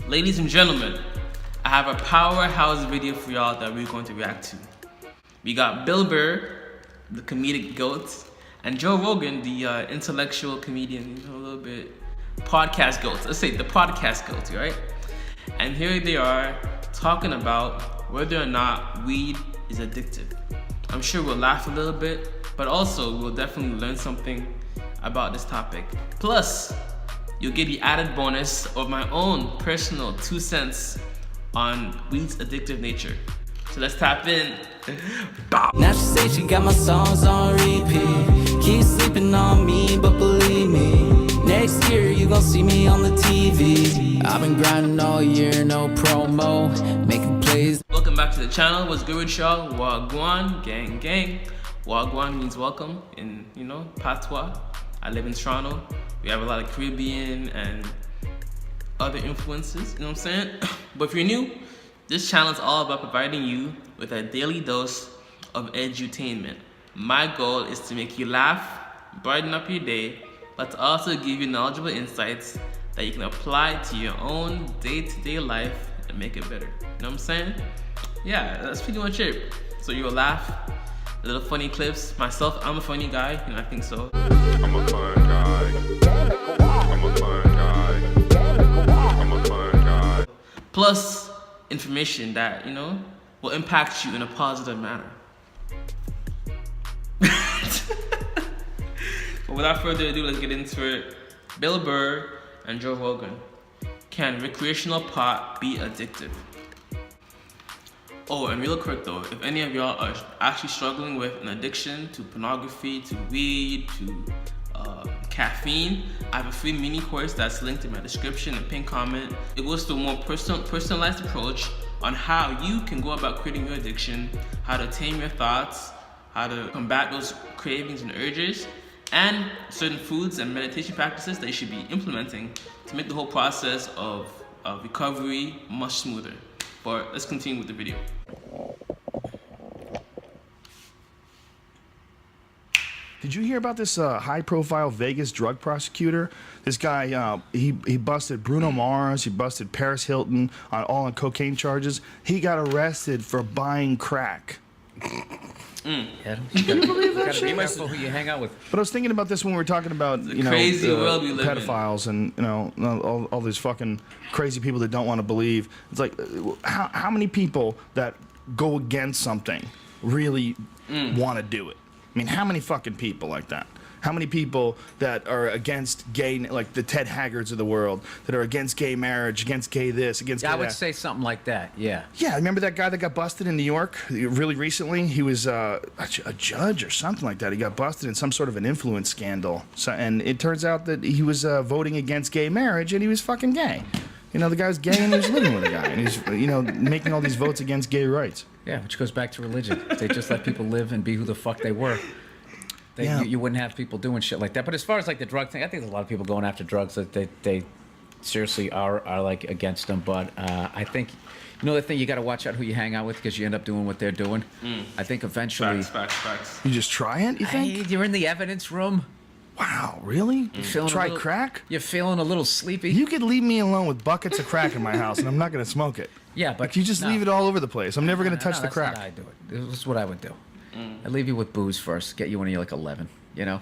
Ladies and gentlemen, I have a powerhouse video for y'all that we're going to react to. We got Bill Burr, the comedic goat, and Joe Rogan, the intellectual comedian, a little bit podcast goat. Let's say the podcast goat, right? And here they are talking about whether or not weed is addictive. I'm sure we'll laugh a little bit, but also we'll definitely learn something about this topic. Plus, you'll get the added bonus of my own personal 2 cents on weed's addictive nature. So let's tap in. Bow. Now she say she got my songs on repeat. Keep sleeping on me, but believe me, next year you gon' see me on the TV. I've been grinding all year, no promo, making plays. Welcome back to the channel. What's good with y'all? Wagwan, gang, gang. Wagwan means welcome in, patois. I live in Toronto. We have a lot of Caribbean and other influences, you know what I'm saying? But if you're new, this channel is all about providing you with a daily dose of edutainment. My goal is to make you laugh, brighten up your day, but to also give you knowledgeable insights that you can apply to your own day-to-day life and make it better. You know what I'm saying? Yeah, that's pretty much it. So you'll laugh, little funny clips. Myself, I'm a funny guy, I think so. I'm a fun guy. I'm a fun guy. I'm a fun guy. Plus, information that, will impact you in a positive manner. But without further ado, let's get into it. Bill Burr and Joe Rogan. Can recreational pot be addictive? Oh, and real quick though, if any of y'all are actually struggling with an addiction to pornography, to weed, to caffeine, I have a free mini course that's linked in my description and pinned comment. It goes through a more personalized approach on how you can go about quitting your addiction, how to tame your thoughts, how to combat those cravings and urges, and certain foods and meditation practices that you should be implementing to make the whole process of recovery much smoother. But let's continue with the video. Did you hear about this high-profile Vegas drug prosecutor? This guy, he busted Bruno Mars, he busted Paris Hilton all on cocaine charges. He got arrested for buying crack. Yeah, Can you believe that shit? Be careful who you hang out with. But I was thinking about this when we were talking about crazy world we live in. pedophiles and all these fucking crazy people that don't want to believe. It's like how many people that go against something really want to do it? I mean, how many fucking people like that? How many people that are against gay, like the Ted Haggards of the world, that are against gay marriage, against gay this, against gay that? I would say something like that, yeah. Yeah, remember that guy that got busted in New York really recently? He was a judge or something like that. He got busted in some sort of an influence scandal. So, and it turns out that he was voting against gay marriage and he was fucking gay. The guy was gay and he was living with a guy. And he's, making all these votes against gay rights. Yeah, which goes back to religion. If they just let people live and be who the fuck they were, you wouldn't have people doing shit like that. But as far as like the drug thing, I think there's a lot of people going after drugs that they seriously are like against them. But I think, the thing, you got to watch out who you hang out with because you end up doing what they're doing. I think eventually... Facts. You just try it, you think? You're in the evidence room. Wow, really? Try crack? You're feeling a little sleepy. You could leave me alone with buckets of crack in my house and I'm not going to smoke it. Yeah, but... Like, you just leave it all over the place. I'm never going to touch the crack. That's not how I do it. This is what I would do. I'd leave you with booze first, get you when you're like 11, Then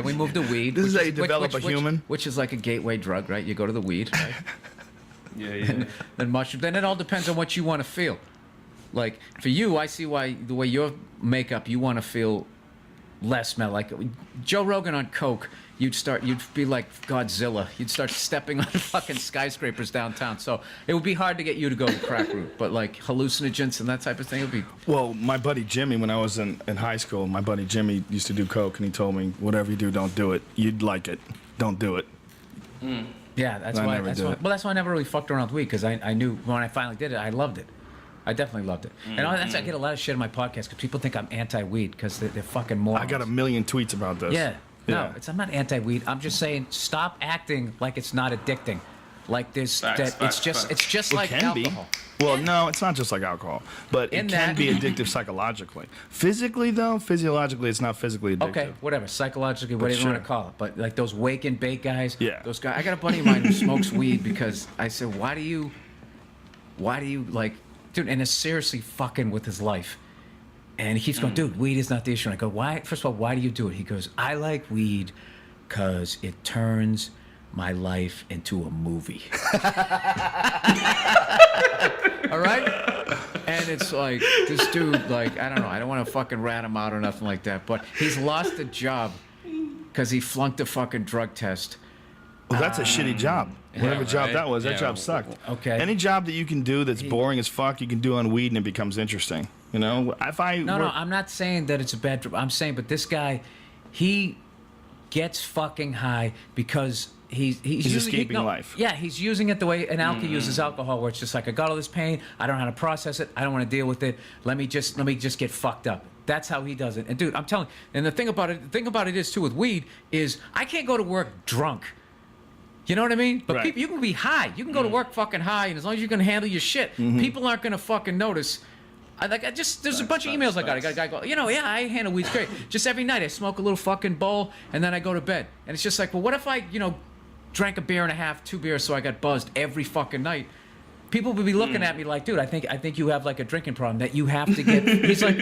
we move to weed. This is how you develop a human. Which is like a gateway drug, right? You go to the weed, right? Yeah. Then mushroom. Then it all depends on what you want to feel. Like, for you, I see why the way your makeup, you want to feel less smell. Like Joe Rogan on coke, you'd be like Godzilla. You'd start stepping on fucking skyscrapers downtown. So it would be hard to get you to go the crack route. But like hallucinogens and that type of thing would be... Well, my buddy Jimmy, when I was in high school, my buddy Jimmy used to do coke, and he told me, whatever you do, don't do it. You'd like it. Don't do it. Yeah, that's why. That's why I never really fucked around with weed, because I knew when I finally did it, I loved it. I definitely loved it. And I get a lot of shit in my podcast because people think I'm anti-weed because they're fucking morons. I got a million tweets about this. Yeah. No, I'm not anti-weed. I'm just saying stop acting like it's not addicting. Like it's just like alcohol. Well, no, it's not just like alcohol, but In it can that- be addictive psychologically. Physically, though, physiologically, it's not physically addictive. Okay, whatever. Psychologically, whatever you sure. want to call it. But like those wake and bake guys. Yeah. Those guys. I got a buddy of mine who smokes weed because I said, why do you like, dude? And it's seriously fucking with his life. And he keeps going, dude, weed is not the issue. And I go, why? First of all, why do you do it? He goes, I like weed because it turns my life into a movie. All right? And it's like, this dude, like, I don't know, I don't want to fucking rat him out or nothing like that, but he's lost a job because he flunked a fucking drug test. Well, that's a shitty job. Whatever job right? that was, that Yeah. job sucked. Okay. Any job that you can do that's boring as fuck, you can do on weed and it becomes interesting. You know, if I No, work- I'm not saying that it's a bad drug. I'm saying, but this guy, he gets fucking high because he's using, escaping life. Yeah, he's using it the way an alky uses alcohol, where it's just like, I got all this pain, I don't know how to process it, I don't want to deal with it. Let me just get fucked up. That's how he does it. And dude, I'm telling you, and the thing about it is too with weed is I can't go to work drunk. You know what I mean? But Right. people, you can be high. You can go to work fucking high, and as long as you can handle your shit, people aren't gonna fucking notice. There's a bunch of emails I got. I got a guy go, I handle weed great. Just every night I smoke a little fucking bowl, and then I go to bed. And it's just like, well, what if I, drank a beer and a half, 2 beers, so I got buzzed every fucking night? People would be looking at me like, dude, I think you have like a drinking problem that you have to get. He's like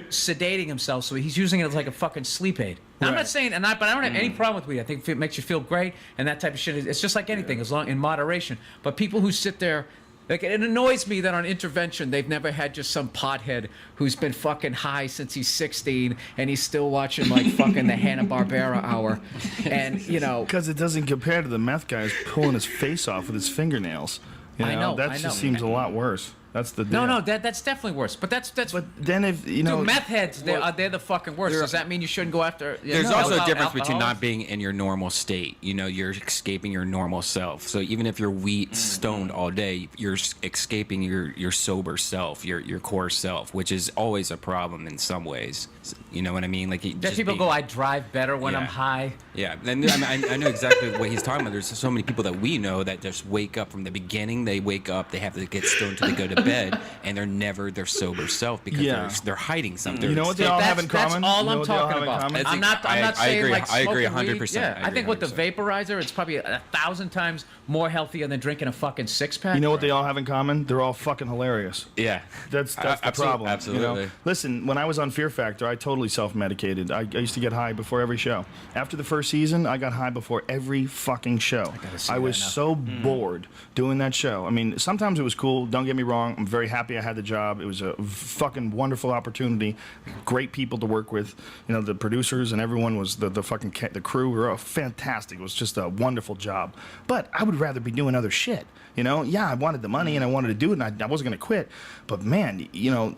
sedating himself, so he's using it as like a fucking sleep aid. Now, I'm not saying, but I don't have any problem with weed. I think if it makes you feel great and that type of shit, it's just like anything, as long in moderation. But people who sit there, like, it annoys me that on intervention they've never had just some pothead who's been fucking high since he's 16 and he's still watching like fucking the Hanna-Barbera hour, and because it doesn't compare to the meth guy who's pulling his face off with his fingernails. You know, I know, that I know. just seems a lot worse. That's the deal. no, that's definitely worse. But that's But then if you know, dude, meth heads, they're the fucking worst. Does that mean you shouldn't go after? There's also a difference between alcohol? not being in your normal state. You're escaping your normal self. So even if you're stoned all day, you're escaping your sober self, your core self, which is always a problem in some ways. You know what I mean? Like That people go, I drive better when I'm Yeah. high. Yeah, and I know exactly what he's talking about. There's so many people that we know that just wake up from the beginning. They wake up, they have to get stoned till they go to bed, and they're never their sober self because Yeah. they're hiding something. You know what they all have in That's common? all You know I'm what they all talking have in about. common? I'm not I saying agree. like I agree smoking 100%. weed. Yeah, I I think with the 100%. vaporizer, it's probably 1,000 times more healthier than drinking a fucking 6-pack. You know what they all have in common? They're all fucking hilarious. Yeah, That's the problem. Absolutely. You know? Listen, when I was on Fear Factor, I totally self-medicated. I used to get high before every show. After the first season, I got high before every fucking show. I was so bored doing that show. I mean, sometimes it was cool. Don't get me wrong. I'm very happy I had the job. It was a fucking wonderful opportunity. Great people to work with. You know, the producers and everyone was the fucking the crew were fantastic. It was just a wonderful job. But I would rather be doing other shit. You know, yeah, I wanted the money and I wanted to do it, and I wasn't going to quit. But man,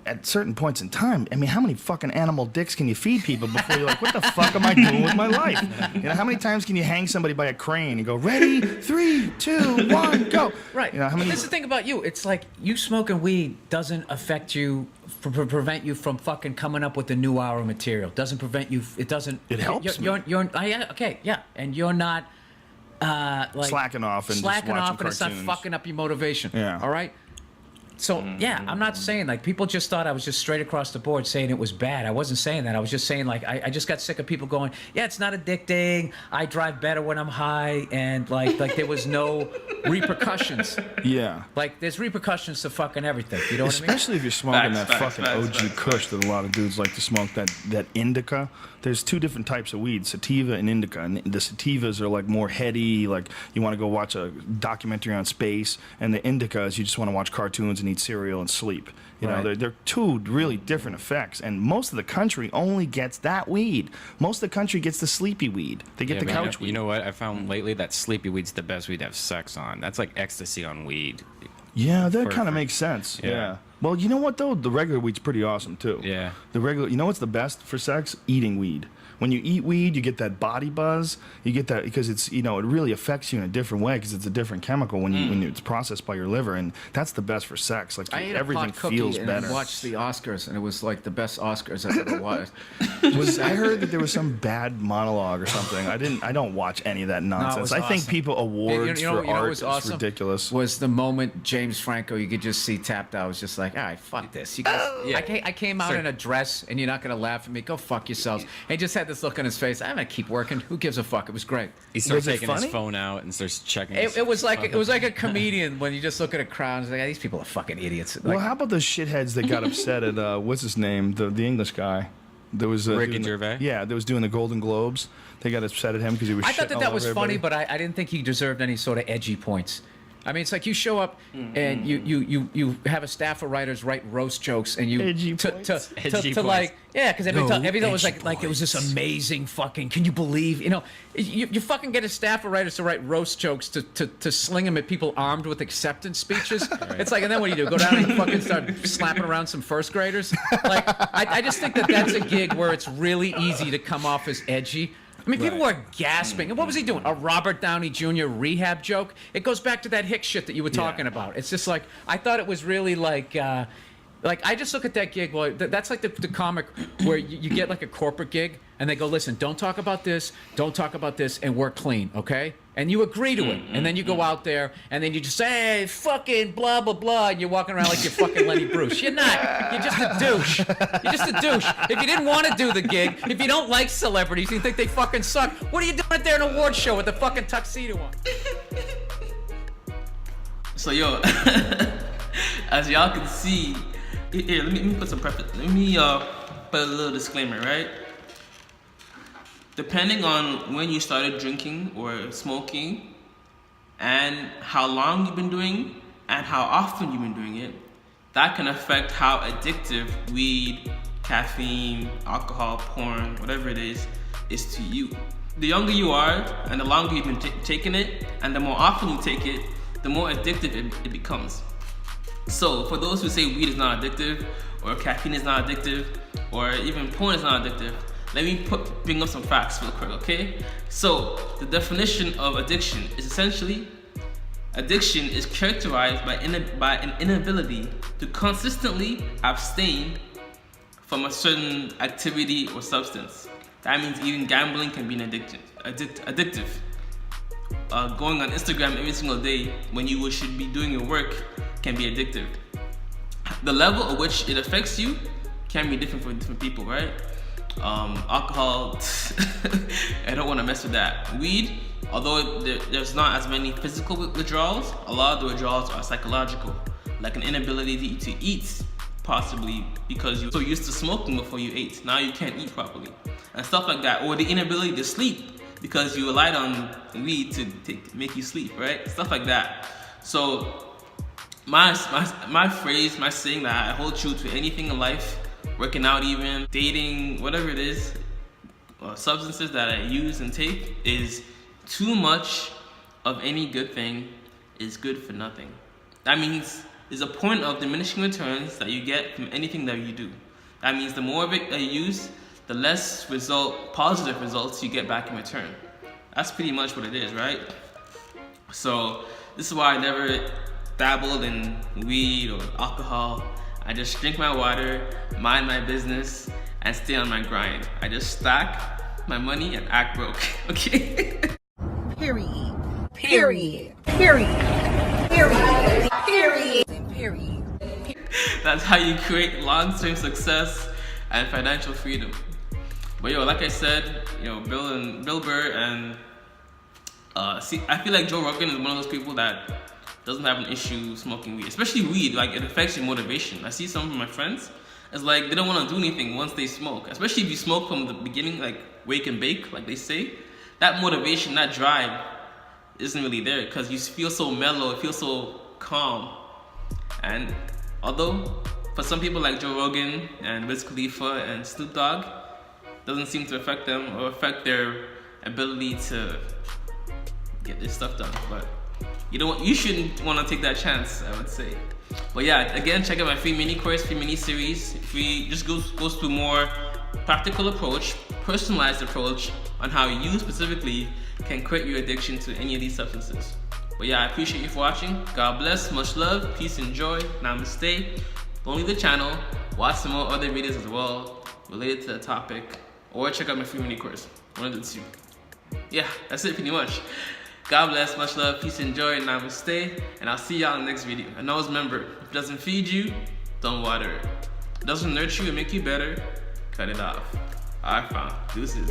at certain points in time, I mean, how many fucking animal dicks can you feed people before you're like, what the fuck am I doing with my life? How many times can you hang somebody by a crane and go, ready, 3, 2, 1, go? Right. How many? But that's the thing about you. It's like you smoking weed doesn't affect you, prevent you from fucking coming up with the new hour material. Doesn't prevent you. It doesn't. It helps me. And you're not like Slacking off and just slacking watching off, and it's not cartoons. fucking up your motivation. Yeah. All right. So yeah, I'm not saying like people just thought I was just straight across the board saying it was bad. I wasn't saying that. I was just saying like I just got sick of people going, yeah, it's not addicting. I drive better when I'm high, and like there was no repercussions. Yeah. Like there's repercussions to fucking everything. You know what I mean? Especially if you're smoking Facts, that facts, fucking facts, OG facts, Kush that a lot of dudes like to smoke, that indica. There's 2 different types of weed, sativa and indica. And the sativas are like more heady, like you want to go watch a documentary on space. And the indicas, you just want to watch cartoons and eat cereal and sleep. You know, Right. they're 2 really different effects. And most of the country only gets that weed. Most of the country gets the sleepy weed. They get the but couch you weed. know what? I found lately that sleepy weed's the best weed to have sex on. That's like ecstasy on weed. Yeah, that for- kind of makes sense. Yeah. Yeah. Well, you know what though? The regular weed's pretty awesome too. Yeah. The regular, you know what's the best for sex? Eating weed. when you eat weed, you get that body buzz. You get that because it's it really affects you in a different way because it's a different chemical when it's processed by your liver, and that's the best for sex. Like I ate everything a pot cookie feels and better. watched the Oscars, and it was like the best Oscars I've ever watched. I heard that there was some bad monologue or something. I don't watch any of that nonsense. was I think awesome. people awards for what art was is awesome? ridiculous. Was the moment James Franco you could just see tapped out. I was just like, all right, fuck this. You guys, I came out in a dress, and you're not gonna laugh at me. Go fuck yourselves. And he just had this look on his face. I'm gonna keep working. Who gives a fuck? It was great. He starts Was it taking his funny? phone out and starts checking. It was like a comedian when you just look at a crowd and it's like, these people are fucking idiots. Like, Well, how about those shitheads that got upset at what's his name, the English guy? There was Ricky doing Gervais? Yeah, that was doing the Golden Globes. They got upset at him because he was. I thought shitting all that was over funny, everybody. but I didn't think he deserved any sort of edgy points. I mean, it's like you show up and you have a staff of writers write roast jokes and you Edgy to points. Edgy to like because everything was edgy like it was this amazing fucking. Can you believe you fucking get a staff of writers to write roast jokes to sling them at people armed with acceptance speeches. It's like, and then what do? Go down and fucking start slapping around some first graders? Like I just think that that's a gig where it's really easy to come off as edgy. I mean, people were gasping. And what was he doing? A Robert Downey Jr. rehab joke? It goes back to that Hick shit that you were talking about. It's just like, I thought it was really like I just look at that gig. Well, that's like the comic where you get like a corporate gig and they go, listen, don't talk about this, and we're clean, okay? And you agree to it. And then you go out there and then you just say, hey, fucking blah, blah, blah. And you're walking around like you're fucking Lenny Bruce. You're not. You're just a douche. You're just a douche. If you didn't want to do the gig, if you don't like celebrities, you think they fucking suck, what are you doing at there in an award show with a fucking tuxedo on? So yo, as y'all can see, here, let me put some preface. Let me put a little disclaimer, right? Depending on when you started drinking or smoking, and how long you've been doing, and how often you've been doing it, that can affect how addictive weed, caffeine, alcohol, porn, whatever it is to you. The younger you are, and the longer you've been taking it, and the more often you take it, the more addictive it becomes. So for those who say weed is not addictive, or caffeine is not addictive, or even porn is not addictive, let me bring up some facts real quick, okay? So the definition of addiction is essentially, addiction is characterized by an inability to consistently abstain from a certain activity or substance. That means even gambling can be an addictive. Going on Instagram every single day when you should be doing your work can be addictive. The level at which it affects you can be different for different people, right? Alcohol, I don't want to mess with that. Weed, although there's not as many physical withdrawals, a lot of the withdrawals are psychological, like an inability to eat, possibly because you're so used to smoking before you ate. Now you can't eat properly, and stuff like that, or the inability to sleep because you relied on weed to make you sleep, right? Stuff like that. So my phrase, my saying that I hold true to anything in life, working out, even dating, whatever it is, substances that I use and take, is too much of any good thing is good for nothing. That means there's a point of diminishing returns that you get from anything that you do. That means the more of it that you use, the less positive results you get back in return. That's pretty much what it is, right? So this is why I never dabbled in weed or alcohol. I just drink my water, mind my business, and stay on my grind. I just stack my money and act broke, okay? Period. Period. Period. Period. Period. Period. That's how you create long-term success and financial freedom. But yo, like I said, Bill Burr and I feel like Joe Rogan is one of those people that doesn't have an issue smoking weed, especially weed. Like, it affects your motivation. I see some of my friends, it's like they don't want to do anything once they smoke, especially if you smoke from the beginning, like wake and bake, like they say. That motivation, that drive isn't really there because you feel so mellow, it feels so calm. And although for some people like Joe Rogan and Wiz Khalifa and Snoop Dogg, doesn't seem to affect them or affect their ability to get this stuff done. But you shouldn't want to take that chance, I would say. But yeah, again, check out my free mini course, free mini series. Free, just goes through more practical approach, personalized approach on how you specifically can quit your addiction to any of these substances. But yeah, I appreciate you for watching. God bless, much love, peace and joy, namaste. Don't leave the channel, watch some more other videos as well related to the topic, or check out my free mini course, one of the two. Yeah, that's it pretty much. God bless, much love, peace and joy, namaste, and I'll see y'all in the next video. And always remember, if it doesn't feed you, don't water it. If it doesn't nurture you and make you better, cut it off. Alright, fam. Deuces.